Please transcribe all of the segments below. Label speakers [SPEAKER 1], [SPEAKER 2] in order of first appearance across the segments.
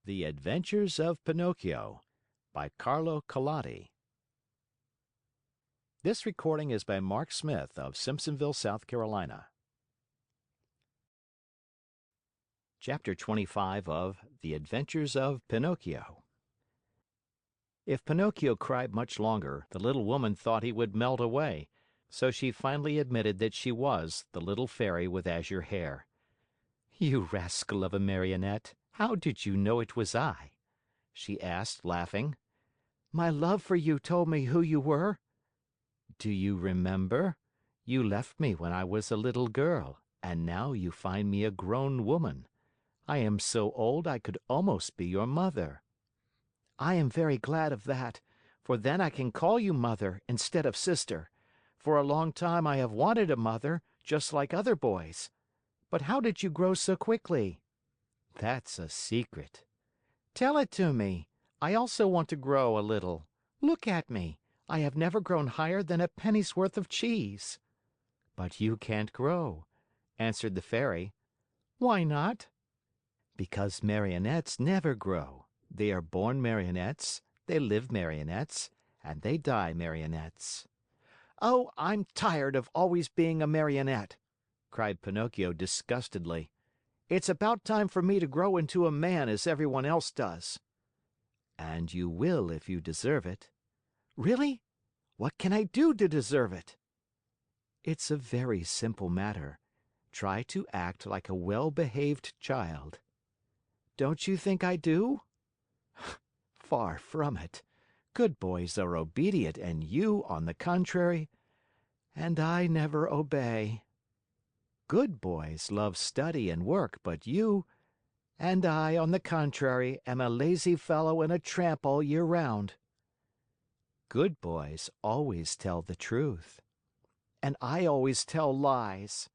[SPEAKER 1] The Adventures of Pinocchio by Carlo Collodi. This recording is by Mark Smith of Simpsonville, South Carolina. Chapter 25 of The Adventures of Pinocchio. If Pinocchio cried much longer, the little woman thought he would melt away, so she finally admitted that she was the little fairy with azure hair. "You rascal of a Marionette, how did you know it was I?" she asked, laughing. "My love for you told me who you were." "Do you remember? You left me when I was a little girl, and now you find me a grown woman. I am so old I could almost be your mother." "I am very glad of that, for then I can call you mother instead of sister. For a long time I have wanted a mother, just like other boys. But how did you grow so quickly?" "That's a secret." "Tell it to me. I also want to grow a little. Look at me. I have never grown higher than a penny's worth of cheese." "But you can't grow," answered the Fairy. "Why not?" "Because Marionettes never grow. They are born Marionettes, they live Marionettes, and they die Marionettes." "Oh, I'm tired of always being a Marionette!" cried Pinocchio disgustedly. "It's about time for me to grow into a man as everyone else does." "And you will if you deserve it." "Really? What can I do to deserve it?" "It's a very simple matter. Try to act like a well-behaved child." "Don't you think I do?" "Far from it. Good boys are obedient and you, on the contrary—" "And I never obey." "Good boys love study and work, but you—" "And I, on the contrary, am a lazy fellow and a tramp all year round." "Good boys always tell the truth." "And I always tell lies."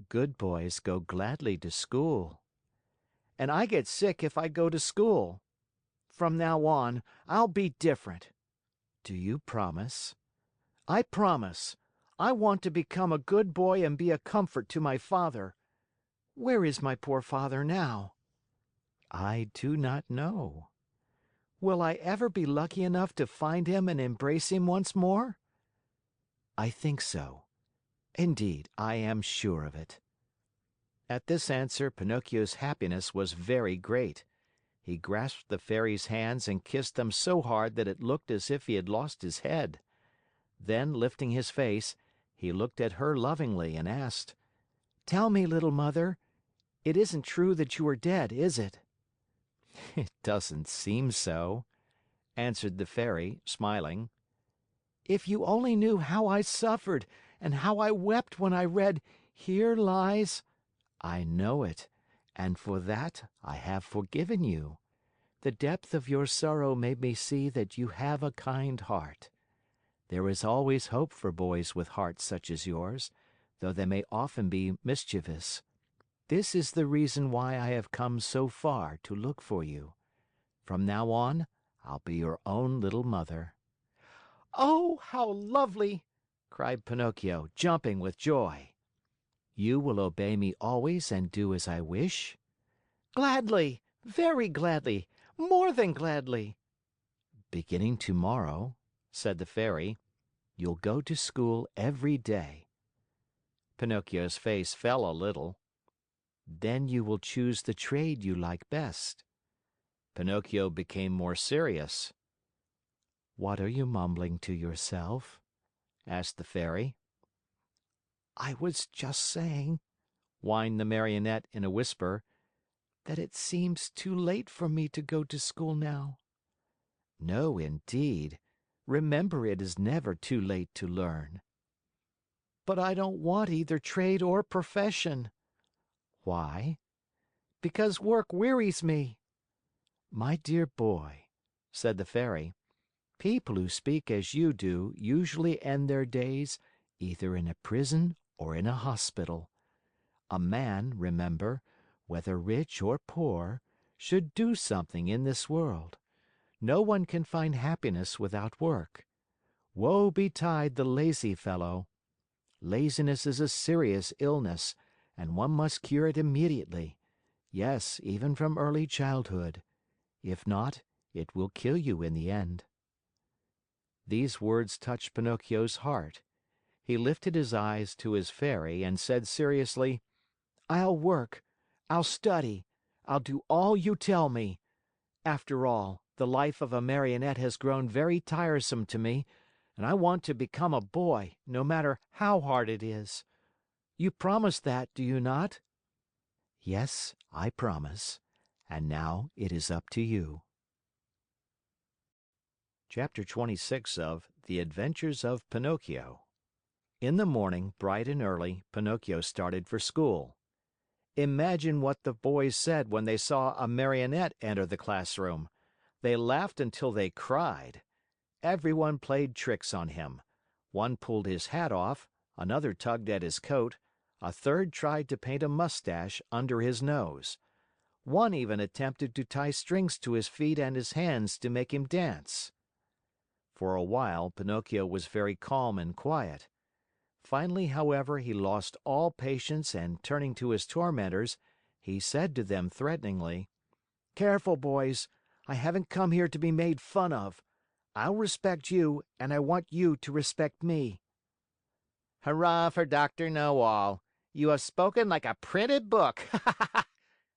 [SPEAKER 1] "Good boys go gladly to school." "And I get sick if I go to school. From now on, I'll be different." "Do you promise?" "I promise. I want to become a good boy and be a comfort to my father. Where is my poor father now?" "I do not know." "Will I ever be lucky enough to find him and embrace him once more?" "I think so. Indeed, I am sure of it." At this answer, Pinocchio's happiness was very great. He grasped the Fairy's hands and kissed them so hard that it looked as if he had lost his head. Then, lifting his face, he looked at her lovingly and asked: "Tell me, little mother, it isn't true that you are dead, is it?" "It doesn't seem so," answered the Fairy, smiling. "If you only knew how I suffered and how I wept when I read, 'Here lies—'" "I know it, and for that I have forgiven you. The depth of your sorrow made me see that you have a kind heart. There is always hope for boys with hearts such as yours, though they may often be mischievous. This is the reason why I have come so far to look for you. From now on, I'll be your own little mother." "Oh, how lovely!" cried Pinocchio, jumping with joy. "You will obey me always and do as I wish?" "Gladly! Very gladly! More than gladly!" "Beginning tomorrow," said the Fairy, "you'll go to school every day." Pinocchio's face fell a little. "Then you will choose the trade you like best." Pinocchio became more serious. "What are you mumbling to yourself?" asked the Fairy. "I was just saying," whined the Marionette in a whisper, "that it seems too late for me to go to school now." "No, indeed. Remember it is never too late to learn." "But I don't want either trade or profession." "Why?" "Because work wearies me." "My dear boy," said the Fairy, "people who speak as you do usually end their days either in a prison or in a hospital. A man, remember, whether rich or poor, should do something in this world. No one can find happiness without work. Woe betide the lazy fellow! Laziness is a serious illness, and one must cure it immediately. Yes, even from early childhood. If not, it will kill you in the end." These words touched Pinocchio's heart. He lifted his eyes to his Fairy and said seriously, "I'll work. I'll study. I'll do all you tell me. After all, the life of a Marionette has grown very tiresome to me, and I want to become a boy, no matter how hard it is. You promise that, do you not?" "Yes, I promise. And now it is up to you." Chapter 26 of The Adventures of Pinocchio. In the morning, bright and early, Pinocchio started for school. Imagine what the boys said when they saw a Marionette enter the classroom. They laughed until they cried. Everyone played tricks on him. One pulled his hat off, another tugged at his coat, a third tried to paint a mustache under his nose. One even attempted to tie strings to his feet and his hands to make him dance. For a while, Pinocchio was very calm and quiet. Finally, however, he lost all patience and turning to his tormentors, he said to them threateningly, "Careful, boys! I haven't come here to be made fun of. I'll respect you, and I want you to respect me."
[SPEAKER 2] "Hurrah for Dr. Know-All! You have spoken like a printed book!"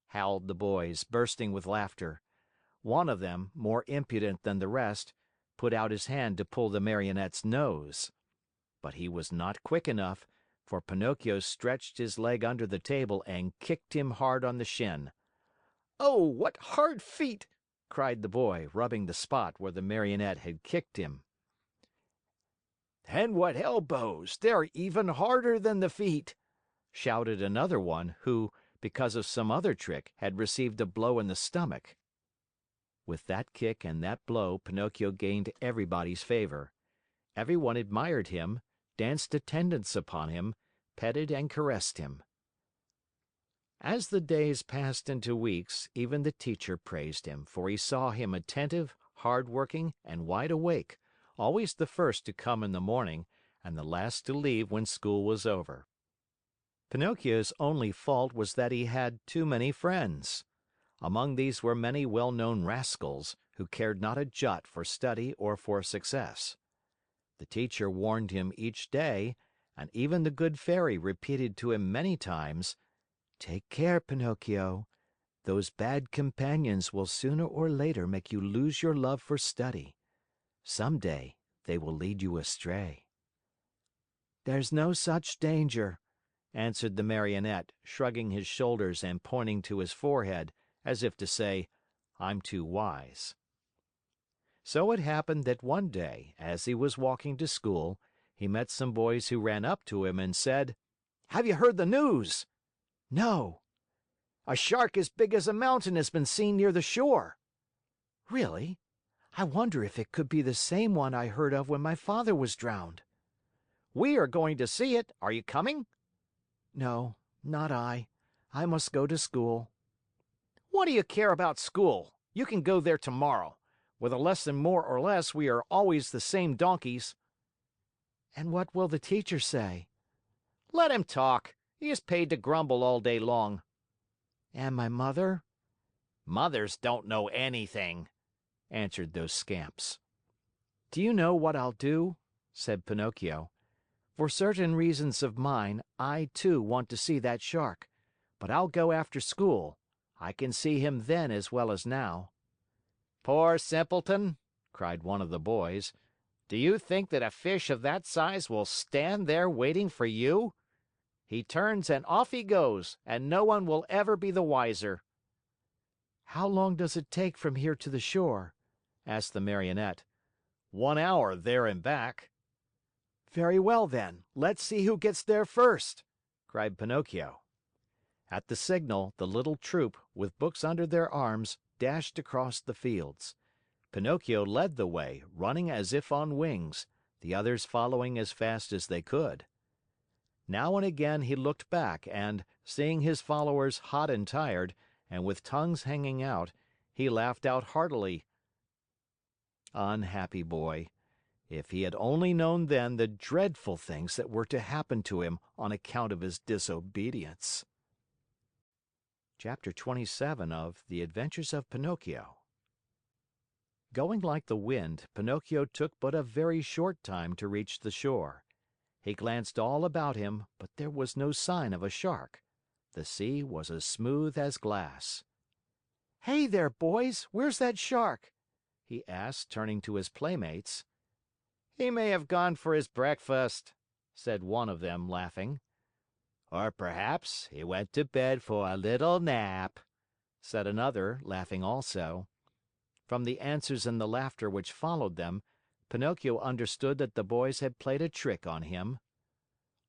[SPEAKER 1] howled the boys, bursting with laughter. One of them, more impudent than the rest, put out his hand to pull the Marionette's nose. But he was not quick enough, for Pinocchio stretched his leg under the table and kicked him hard on the shin. "Oh, what hard feet!" cried the boy, rubbing the spot where the Marionette had kicked him. "And what elbows! They're even harder than the feet!" shouted another one who, because of some other trick, had received a blow in the stomach. With that kick and that blow, Pinocchio gained everybody's favor. Everyone admired him, danced attendance upon him, petted and caressed him. As the days passed into weeks, even the teacher praised him, for he saw him attentive, hard-working, and wide awake, always the first to come in the morning and the last to leave when school was over. Pinocchio's only fault was that he had too many friends. Among these were many well-known rascals, who cared not a jot for study or for success. The teacher warned him each day, and even the good Fairy repeated to him many times, "Take care, Pinocchio. Those bad companions will sooner or later make you lose your love for study. Some day they will lead you astray." "There's no such danger," answered the Marionette, shrugging his shoulders and pointing to his forehead, as if to say, "I'm too wise." So it happened that one day, as he was walking to school, he met some boys who ran up to him and said, "Have you heard the news?" "No." "A shark as big as a mountain has been seen near the shore." "Really? I wonder if it could be the same one I heard of when my father was drowned."
[SPEAKER 2] "We are going to see it. Are you coming?"
[SPEAKER 1] "No, not I. I must go to school."
[SPEAKER 2] "What do you care about school? You can go there tomorrow. With a lesson more or less, we are always the same donkeys."
[SPEAKER 1] "And what will the teacher say?"
[SPEAKER 2] "Let him talk. He is paid to grumble all day long."
[SPEAKER 1] "And my mother?"
[SPEAKER 2] "Mothers don't know anything," answered those scamps.
[SPEAKER 1] "Do you know what I'll do?" said Pinocchio. "For certain reasons of mine, I, too, want to see that shark. But I'll go after school. I can see him then as well as now."
[SPEAKER 2] "Poor simpleton!" cried one of the boys. "Do you think that a fish of that size will stand there waiting for you? He turns and off he goes, and no one will ever be the wiser."
[SPEAKER 1] "How long does it take from here to the shore?" asked the Marionette.
[SPEAKER 2] 1 hour there and back."
[SPEAKER 1] "Very well, then. Let's see who gets there first!" cried Pinocchio. At the signal, the little troop, with books under their arms, dashed across the fields. Pinocchio led the way, running as if on wings, the others following as fast as they could. Now and again he looked back and, seeing his followers hot and tired, and with tongues hanging out, he laughed out heartily. Unhappy boy! If he had only known then the dreadful things that were to happen to him on account of his disobedience. Chapter 27 of The Adventures of Pinocchio. Going like the wind, Pinocchio took but a very short time to reach the shore. He glanced all about him, but there was no sign of a shark. The sea was as smooth as glass. "Hey there, boys! Where's that shark?" he asked, turning to his playmates.
[SPEAKER 2] "He may have gone for his breakfast," said one of them, laughing.
[SPEAKER 1] "Or perhaps he went to bed for a little nap," said another, laughing also. From the answers and the laughter which followed them, Pinocchio understood that the boys had played a trick on him.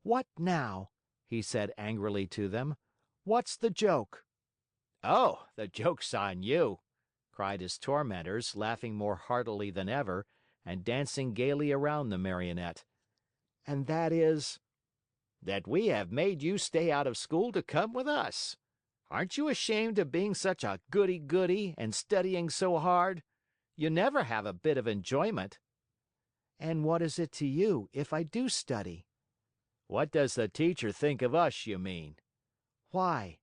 [SPEAKER 1] "What now?" he said angrily to them. "What's the joke?"
[SPEAKER 2] "Oh, the joke's on you!" cried his tormentors, laughing more heartily than ever and dancing gaily around the Marionette.
[SPEAKER 1] "And that is?"
[SPEAKER 2] "That we have made you stay out of school to come with us. Aren't you ashamed of being such a goody-goody and studying so hard? You never have a bit of enjoyment."
[SPEAKER 1] "And what is it to you if I do study?"
[SPEAKER 2] "What does the teacher think of us, you mean?"
[SPEAKER 1] "Why?"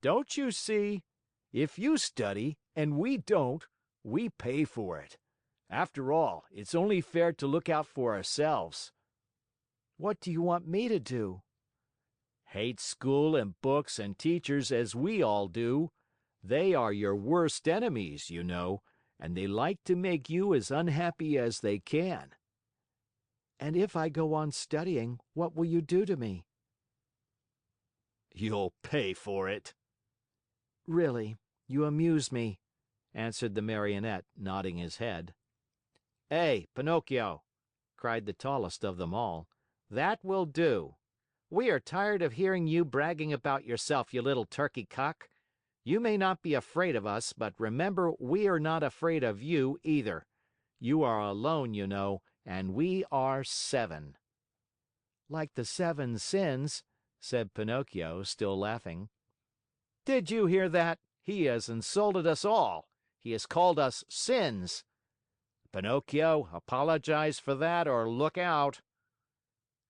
[SPEAKER 2] "Don't you see? If you study and we don't, we pay for it. After all, it's only fair to look out for ourselves."
[SPEAKER 1] "What do you want me to do?"
[SPEAKER 2] "Hate school and books and teachers as we all do. They are your worst enemies, you know, and they like to make you as unhappy as they can."
[SPEAKER 1] "And if I go on studying, what will you do to me?"
[SPEAKER 2] "You'll pay for it."
[SPEAKER 1] "Really, you amuse me," answered the Marionette, nodding his head.
[SPEAKER 2] "Hey, Pinocchio!" cried the tallest of them all. "That will do. We are tired of hearing you bragging about yourself, you little turkey cock. You may not be afraid of us, but remember we are not afraid of you either. You are alone, you know, and we are 7.
[SPEAKER 1] "Like the 7 sins," said Pinocchio, still laughing.
[SPEAKER 2] "Did you hear that? He has insulted us all. He has called us sins. Pinocchio, apologize for that or look out."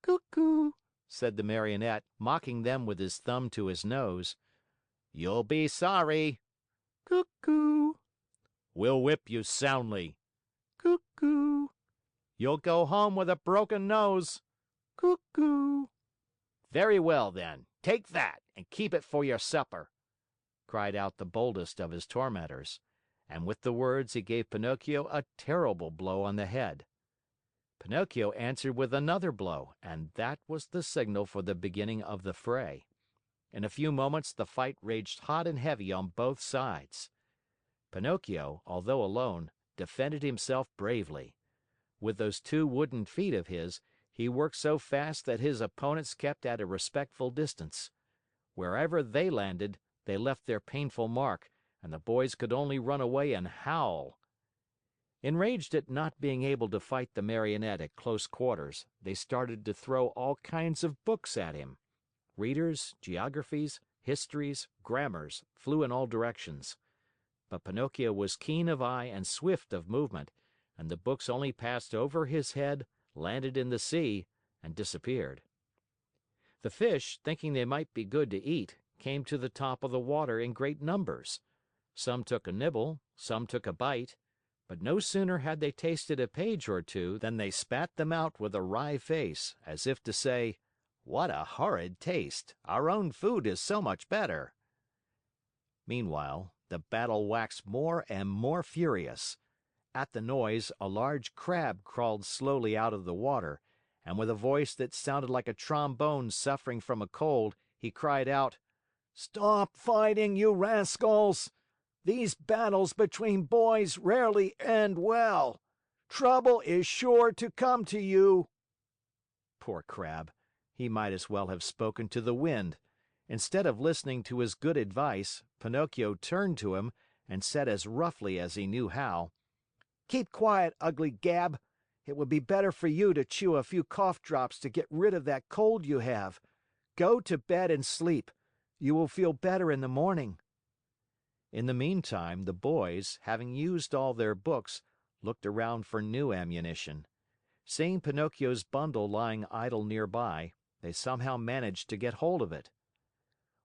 [SPEAKER 1] "Cuckoo!" said the Marionette, mocking them with his thumb to his nose.
[SPEAKER 2] "You'll be sorry."
[SPEAKER 1] "Cuckoo!"
[SPEAKER 2] "We'll whip you soundly."
[SPEAKER 1] "Cuckoo!"
[SPEAKER 2] "You'll go home with a broken nose."
[SPEAKER 1] "Cuckoo!"
[SPEAKER 2] "Very well, then, take that and keep it for your supper," cried out the boldest of his tormentors. And with the words he gave Pinocchio a terrible blow on the head. Pinocchio answered with another blow, and that was the signal for the beginning of the fray. In a few moments the fight raged hot and heavy on both sides. Pinocchio, although alone, defended himself bravely. With those 2 wooden feet of his, he worked so fast that his opponents kept at a respectful distance. Wherever they landed, they left their painful mark, and the boys could only run away and howl. Enraged at not being able to fight the Marionette at close quarters, they started to throw all kinds of books at him. Readers, geographies, histories, grammars flew in all directions. But Pinocchio was keen of eye and swift of movement, and the books only passed over his head, landed in the sea, and disappeared. The fish, thinking they might be good to eat, came to the top of the water in great numbers. Some took a nibble, some took a bite, but no sooner had they tasted a page or two than they spat them out with a wry face, as if to say, "What a horrid taste! Our own food is so much better." Meanwhile, the battle waxed more and more furious. At the noise, a large Crab crawled slowly out of the water, and with a voice that sounded like a trombone suffering from a cold, he cried out, "Stop fighting, you rascals! These battles between boys rarely end well. Trouble is sure to come to you." Poor Crab! He might as well have spoken to the wind. Instead of listening to his good advice, Pinocchio turned to him and said as roughly as he knew how, "Keep quiet, ugly Gab. It would be better for you to chew a few cough drops to get rid of that cold you have. Go to bed and sleep. You will feel better in the morning." In the meantime, the boys, having used all their books, looked around for new ammunition. Seeing Pinocchio's bundle lying idle nearby, they somehow managed to get hold of it.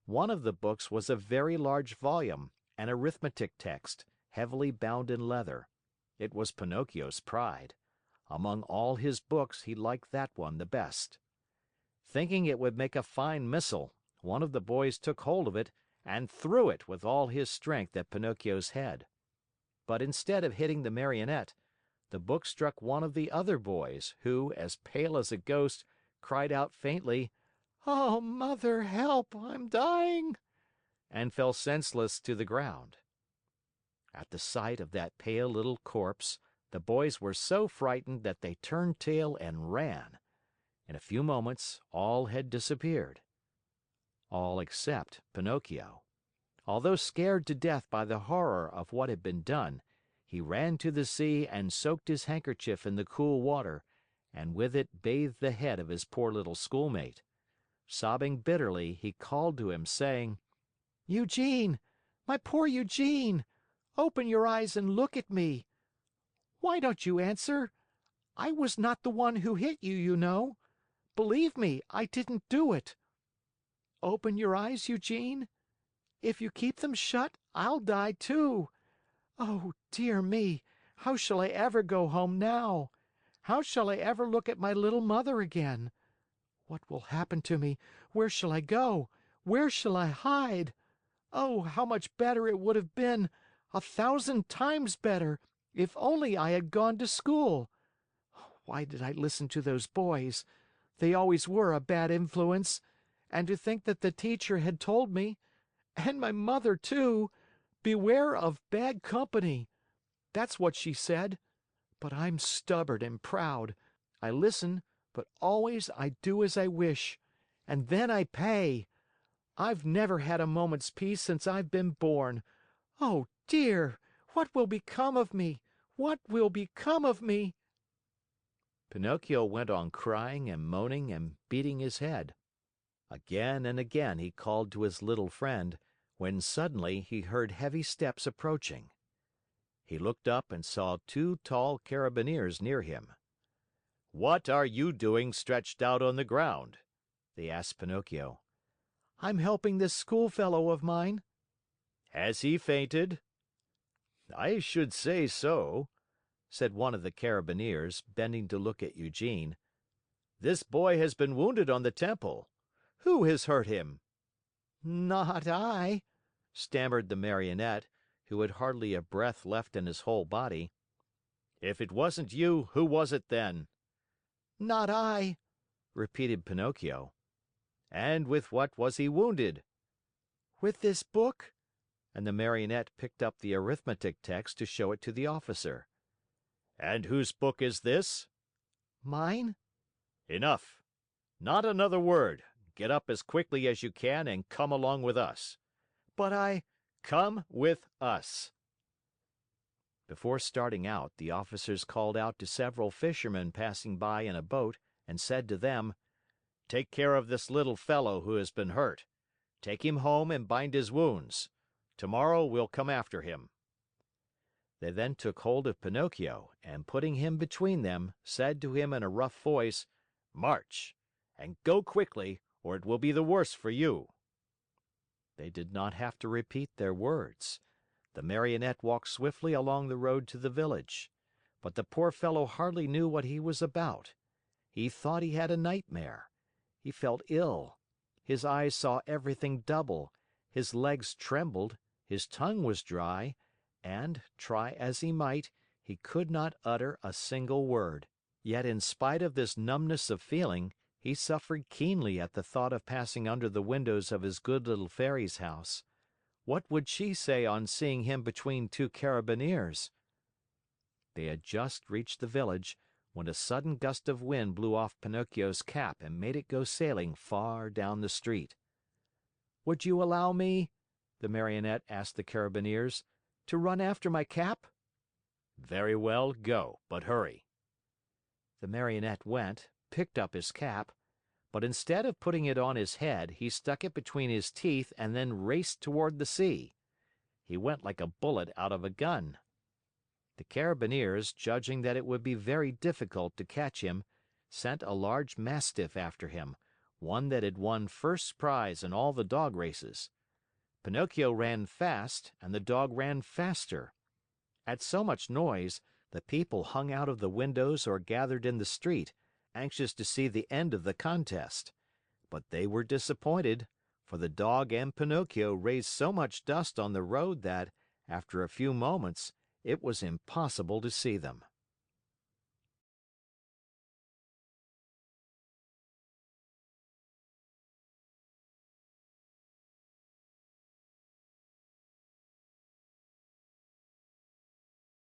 [SPEAKER 2] One of the books was a very large volume, an arithmetic text, heavily bound in leather. It was Pinocchio's pride. Among all his books, he liked that one the best. Thinking it would make a fine missile, one of the boys took hold of it and threw it with all his strength at Pinocchio's head. But instead of hitting the Marionette, the book struck one of the other boys, who, as pale as a ghost, cried out faintly, "Oh, Mother, help! I'm dying!" and fell senseless to the ground. At the sight of that pale little corpse, the boys were so frightened that they turned tail and ran. In a few moments, all had disappeared. All except Pinocchio. Although scared to death by the horror of what had been done, he ran to the sea and soaked his handkerchief in the cool water, and with it bathed the head of his poor little schoolmate. Sobbing bitterly, he called to him, saying: "Eugene! My poor Eugene! Open your eyes and look at me! Why don't you answer? I was not the one who hit you, you know. Believe me, I didn't do it. Open your eyes, Eugene. If you keep them shut, I'll die too. Oh, dear me, how shall I ever go home now? How shall I ever look at my little mother again? What will happen to me? Where shall I go? Where shall I hide? Oh, how much better it would have been, 1,000 times better, if only I had gone to school. Why did I listen to those boys? They always were a bad influence. And to think that the teacher had told me, and my mother too, 'Beware of bad company.' That's what she said. But I'm stubborn and proud. I listen, but always I do as I wish. And then I pay. I've never had a moment's peace since I've been born. Oh, dear! What will become of me? What will become of me?" Pinocchio went on crying and moaning and beating his head. Again and again he called to his little friend, when suddenly he heard heavy steps approaching. He looked up and saw two tall carabineers near him. "What are you doing stretched out on the ground?" they asked Pinocchio. "I'm helping this schoolfellow of mine." "Has he fainted?" "I should say so," said one of the carabineers, bending to look at Eugene. "This boy has been wounded on the temple. Who has hurt him?" "Not I," stammered the Marionette, who had hardly a breath left in his whole body. "If it wasn't you, who was it then?" "Not I," repeated Pinocchio. "And with what was he wounded?" "With this book," and the Marionette picked up the arithmetic text to show it to the officer. "And whose book is this?" "Mine." "Enough! Not another word! Get up as quickly as you can and come along with us." "But I—" "Come with us." Before starting out, the officers called out to several fishermen passing by in a boat and said to them: "Take care of this little fellow who has been hurt. Take him home and bind his wounds. Tomorrow we'll come after him." They then took hold of Pinocchio and, putting him between them, said to him in a rough voice: "March! And go quickly, or it will be the worse for you." They did not have to repeat their words. The Marionette walked swiftly along the road to the village. But the poor fellow hardly knew what he was about. He thought he had a nightmare. He felt ill. His eyes saw everything double, his legs trembled, his tongue was dry, and, try as he might, he could not utter a single word. Yet in spite of this numbness of feeling, he suffered keenly at the thought of passing under the windows of his good little Fairy's house. What would she say on seeing him between two carabineers? They had just reached the village when a sudden gust of wind blew off Pinocchio's cap and made it go sailing far down the street. "Would you allow me," the Marionette asked the Carabineers, "to run after my cap?" "Very well, go, but hurry." The Marionette went, picked up his cap, but instead of putting it on his head, he stuck it between his teeth and then raced toward the sea. He went like a bullet out of a gun. The Carabineers, judging that it would be very difficult to catch him, sent a large mastiff after him,
[SPEAKER 1] one that had won first prize in all the dog races. Pinocchio ran fast and the dog ran faster. At so much noise, the people hung out of the windows or gathered in the street, anxious to see the end of the contest. But they were disappointed, for the dog and Pinocchio raised so much dust on the road that, after a few moments, it was impossible to see them.